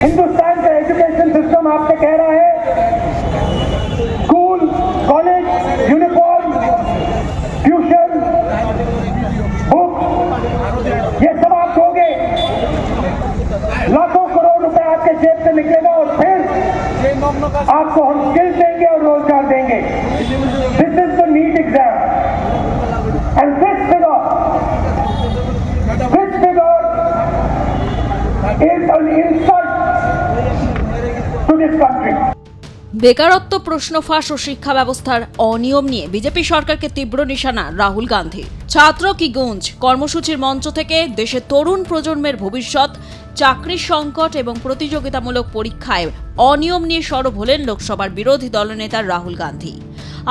हिंदुस्तान का education system आपसे कह रहा है school, college, uniform, tuition, book, ये सब आप दोगे। लाखों करोड़ रुपए आपके जेब से निकलेगा और फिर आपको हम स्किल देंगे और रोजगार देंगे। This is the NEET exam and this figure is an insult to this country. বেকারত্ব, প্রশ্ন ফাঁস ও শিক্ষা ব্যবস্থার অনিয়ম নিয়ে বিজেপি সরকারকে তীব্র নিশানা রাহুল গান্ধী। ছাত্র কি গুঞ্জ কর্মসূচির মঞ্চ থেকে দেশের তরুণ প্রজন্মের ভবিষ্যৎ, চাকরির সংকট এবং প্রতিযোগিতামূলক পরীক্ষায় অনিয়ম নিয়ে সরব হলেন লোকসভার বিরোধী দলনেতা রাহুল গান্ধী।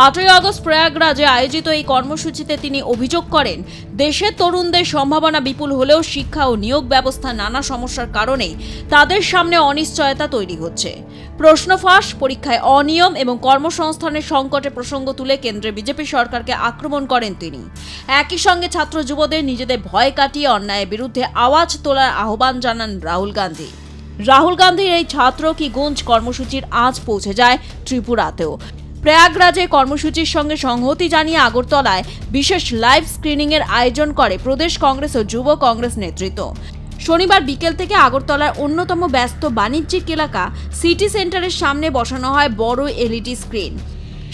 8ই আগস্ট প্রয়াগরাজে আয়োজিত এই কর্মসূচিতে তিনি অভিযোগ করেন, দেশের তরুণদের সম্ভাবনা বিপুল হলেও শিক্ষা ও নিয়োগ ব্যবস্থা নানা সমস্যার কারণে তাদের সামনে অনিশ্চয়তা তৈরি হচ্ছে। প্রশ্ন ফাঁস, পরীক্ষায় অনিয়ম এবং কর্মসংস্থানের সংকটে প্রসঙ্গ তুলে কেন্দ্রের বিজেপি সরকারকে আক্রমণ করেন তিনি। একই সঙ্গে ছাত্র যুবদের নিজেদের ভয় কাটিয়ে অন্যায়ের বিরুদ্ধে আওয়াজ তোলার আহ্বান জানান রাহুল গান্ধী। রাহুল গান্ধীর এই ছাত্র কি গুঞ্জ কর্মসূচির আজ পৌঁছে যায় ত্রিপুরাতেও। প্রয়াগরাজে কর্মসূচির সঙ্গে সংহতি জানিয়ে আগরতলায় বিশেষ লাইভ স্ক্রিনিংয়ের আয়োজন করে প্রদেশ কংগ্রেস ও যুব কংগ্রেস নেতৃত্ব। শনিবার বিকেল থেকে আগরতলার অন্যতম ব্যস্ত বাণিজ্যিক এলাকা সিটি সেন্টারের সামনে বসানো হয় বড় এলইডি স্ক্রিন।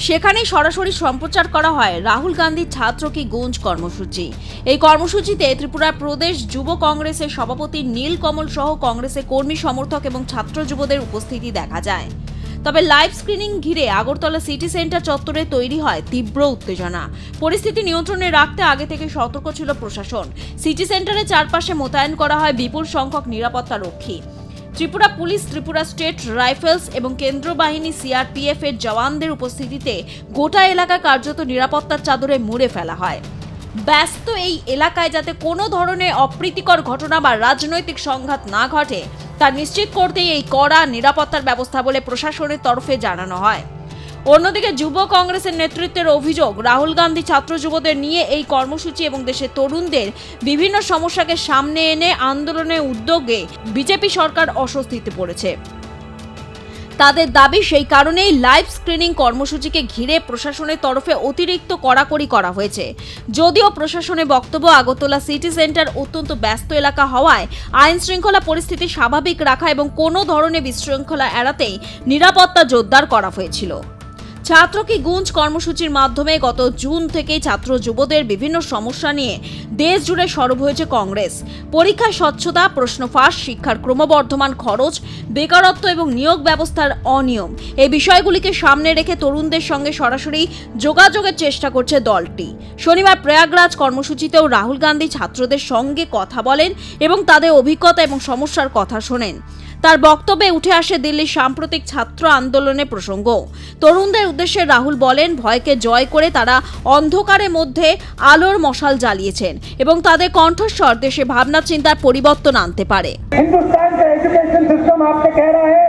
সেখানেই সরাসরি সম্প্রচার করা হয় রাহুল গান্ধীর ছাত্র কি গুঞ্জ কর্মসূচি। এই কর্মসূচিতে ত্রিপুরা প্রদেশ যুব কংগ্রেসের সভাপতি নীল কমল সহ কংগ্রেসের কর্মী সমর্থক এবং ছাত্র যুবদের উপস্থিতি দেখা যায়। তবে লাইভ স্ক্রিনিং ঘিরে আগরতলা সিটি সেন্টার চত্বরে তৈরি হয় তীব্র উত্তেজনা। পরিস্থিতি নিয়ন্ত্রণে রাখতে আগে থেকে সতর্ক ছিল প্রশাসন। সিটি সেন্টারের চারপাশে মোতায়েন করা হয় বিপুল সংখ্যক নিরাপত্তা রক্ষী। Tripura police, Tripura state rifles এবং কেন্দ্র বাহিনী সিআরপিএফ এর জওয়ানদের উপস্থিতিতে গোটা এলাকা কার্যত নিরাপত্তার চাদরে মুড়ে ফেলা হয়। ব্যস্ত এই এলাকায় যাতে কোনো ধরনের অপ্রীতিকর ঘটনা বা রাজনৈতিক সংঘাত না ঘটে তা নিশ্চিত করতেই এই কড়া নিরাপত্তার ব্যবস্থা বলে প্রশাসনের তরফে জানানো হয়। অন্যদিকে যুব কংগ্রেসের নেতৃত্বের অভিযোগ, রাহুল গান্ধী ছাত্র যুবদের নিয়ে এই কর্মসূচি এবং দেশের তরুণদের বিভিন্ন সমস্যাকে সামনে এনে আন্দোলনের উদ্যোগে বিজেপি সরকার অস্বস্তিতে পড়েছে। তাদের দাবি সেই কারণেই লাইভ স্ক্রিনিং কর্মসূচিকে ঘিরে প্রশাসনের তরফে অতিরিক্ত কড়াকড়ি করা হয়েছে। যদিও প্রশাসনের বক্তব্য, আগরতলা সিটি সেন্টার অত্যন্ত ব্যস্ত এলাকা হওয়ায় আইন শৃঙ্খলা পরিস্থিতি স্বাভাবিক রাখা এবং কোনো ধরনের বিশৃঙ্খলা এড়াতেই নিরাপত্তা জোরদার করা হয়েছিল। ছাত্র কি গুঞ্জ কর্মসূচির মাধ্যমে গত জুন থেকেই ছাত্র যুবদের বিভিন্ন সমস্যা নিয়ে দেশ জুড়ে সরব হয়েছে কংগ্রেস। পরীক্ষায় স্বচ্ছতা, প্রশ্ন ফাঁস, শিক্ষার ক্রমবর্ধমান খরচ, বেকারত্ব এবং নিয়োগ ব্যবস্থার অনিয়ম, এই বিষয়গুলিকে সামনে রেখে তরুণদের সঙ্গে সরাসরি যোগাযোগের চেষ্টা করছে দলটি। শনিবার প্রয়াগরাজ কর্মসূচিতেও রাহুল গান্ধী ছাত্রদের সঙ্গে কথা বলেন এবং তাদের অভিজ্ঞতা এবং সমস্যার কথা শোনেন। তার বক্তব্যে উঠে আসে দিল্লির সাম্প্রতিক ছাত্র আন্দোলনের প্রসঙ্গ। তরুণদের উদ্দেশ্যে রাহুল বলেন, ভয়কে জয় করে তারা অন্ধকারের মধ্যে আলোর মশাল জ্বালিয়েছেন এবং তাদের কণ্ঠস্বর দেশে ভাবনা চিন্তার পরিবর্তন আনতে পারে। हिंदुस्तान का एजुकेशन सिस्टम आपसे कह रहा है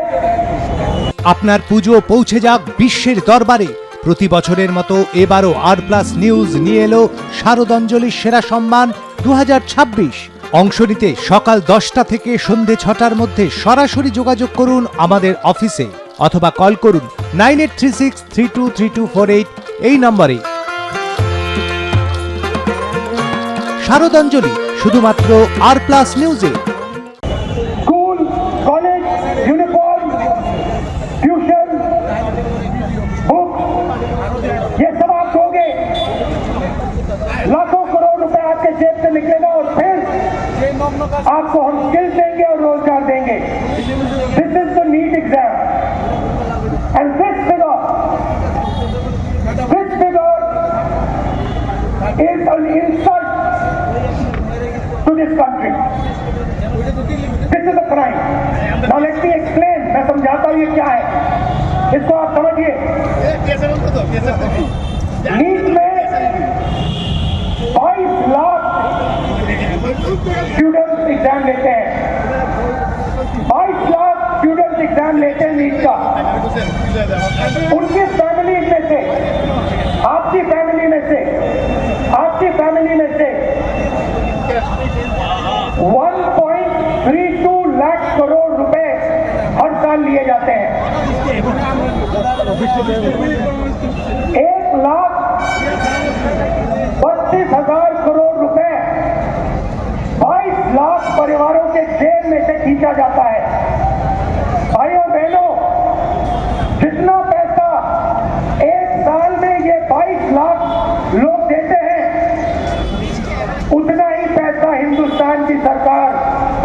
আপনার পুজো পৌঁছে যাক বিশ্বের দরবারে। প্রতি বছরের মতো এবারও আর+ নিউজ নিয়ে এলো শারদাঞ্জলির সেরা সম্মান 2026। অংশ নিতে সকাল 10টা থেকে সন্ধে 6টার মধ্যে সরাসরি যোগাযোগ করুন আমাদের অফিসে অথবা কল করুন 9836323248 এই নম্বরে। শারদাঞ্জলি শুধুমাত্র আর+ নিউজে। School, college, uniform, tuition, book, ये सब आप दोगे। लाखों करोड़ रुपए आपके जेब से निकलेगा और फिर आपको हम स्किल देंगे और रोजगार देंगे। This is the NEET exam and this figure is an insult to this country. This is a crime. Now let me explain. मैं समझाता हूँ ये क्या है, इसको आप समझिए। नीट में 22 लाख स्टूडेंट्स एग्जाम लेते हैं। 22 लाख स्टूडेंट्स एग्जाम लेते हैं नीट का। उनकी फैमिली में से, आपकी फैमिली में से 1.32 लाख करोड़ रुपए 1,32,000 करोड़ रुपए 22 लाख परिवारों के जेब में से खींचा जाता है। भाइयों बहनों, जितना पैसा एक साल में ये 22 लाख लोग देते हैं, उतना ही पैसा हिंदुस्तान की सरकार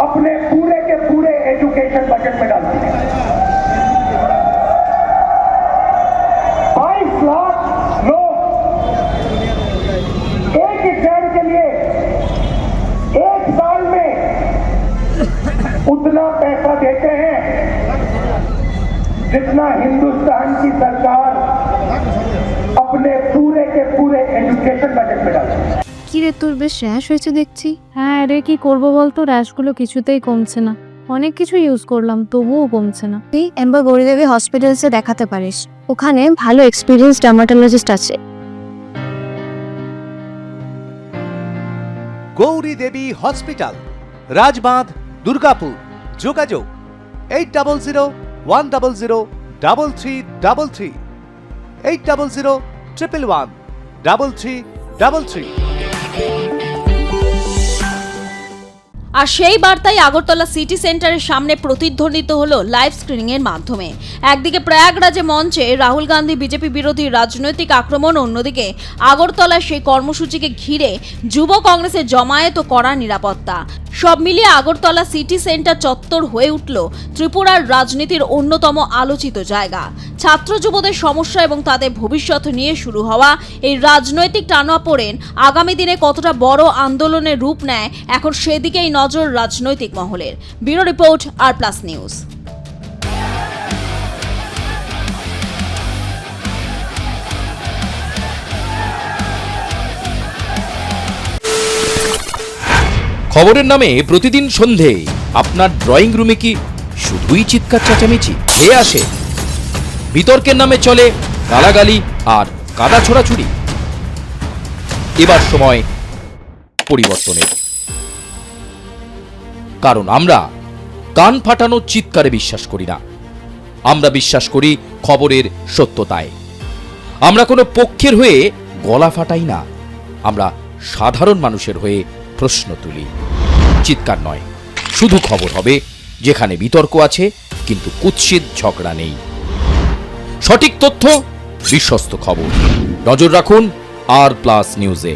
अपने पूरे के पूरे एजुकेशन बजट में डालती है। 22 लाख लोग एक एग्जाम के लिए एक साल में उतना पैसा देते हैं जितना हिंदुस्तान की सरकार अपने पूरे के पूरे एजुकेशन बजट में डालती है। কি রে, তোর বেশ র্যাশ হয়েছে দেখছি। হ্যাঁ রে, কি করবো বলতো, র্যাশগুলো কিছুতেই কমছে না। অনেক কিছু ইউজ করলাম তবুও কমছে না। তুই এম্বার গৌরীদেবী হসপিটালসে দেখাতে পারিস, ওখানে ভালো এক্সপিরিয়েন্স ডার্মাটোলজিস্ট আছে। গৌরী দেবী হসপিটাল, রাজবাঁধ, দুর্গাপুর। যোগাযোগ 8001003333, 8001113333। আর সেই বার্তাই আগরতলা সিটি সেন্টারের সামনে প্রতিধ্বনিত হলো লাইভ স্ক্রিনিং এর মাধ্যমে। একদিকে প্রয়াগরাজে মঞ্চে রাহুল গান্ধী বিজেপি বিরোধী রাজনৈতিক আক্রমণ, অন্যদিকে আগরতলার সেই কর্মসূচিকে ঘিরে যুব কংগ্রেসের জমায়েত ও কড়া নিরাপত্তা। সব মিলিয়ে আগরতলা সিটি সেন্টার চত্বর হয়ে উঠল ত্রিপুরার রাজনীতির অন্যতম আলোচিত জায়গা। ছাত্র যুবদের সমস্যা এবং তাদের ভবিষ্যৎ নিয়ে শুরু হওয়া এই রাজনৈতিক টানাপোড়েন আগামী দিনে কতটা বড় আন্দোলনের রূপ নেয়, এখন সেদিকেই নজর রাজনৈতিক মহলের। ব্যুরো রিপোর্ট, আর+ নিউজ। খবরের নামে প্রতিদিন সন্ধে আপনার ড্রয়িং রুমে কি শুধুই চিৎকার চেঁচামেচি হয়ে আসে? বিতর্কের নামে চলে গালাগালি আর কাদা ছোড়াছুড়ি। এবার সময় পরিবর্তনের, কারণ আমরা কান ফাটানো চিৎকারে বিশ্বাস করি না। আমরা বিশ্বাস করি খবরের সত্যতায়। আমরা কোনো পক্ষের হয়ে গলা ফাটাই না, আমরা সাধারণ মানুষের হয়ে প্রশ্ন তুলি। চিৎকার নয়, শুধু খবর হবে যেখানে বিতর্ক আছে কিন্তু কুৎসিত ঝগড়া নেই। সঠিক তথ্য, বিশ্বস্ত খবর। নজর রাখুন আর+ নিউজে।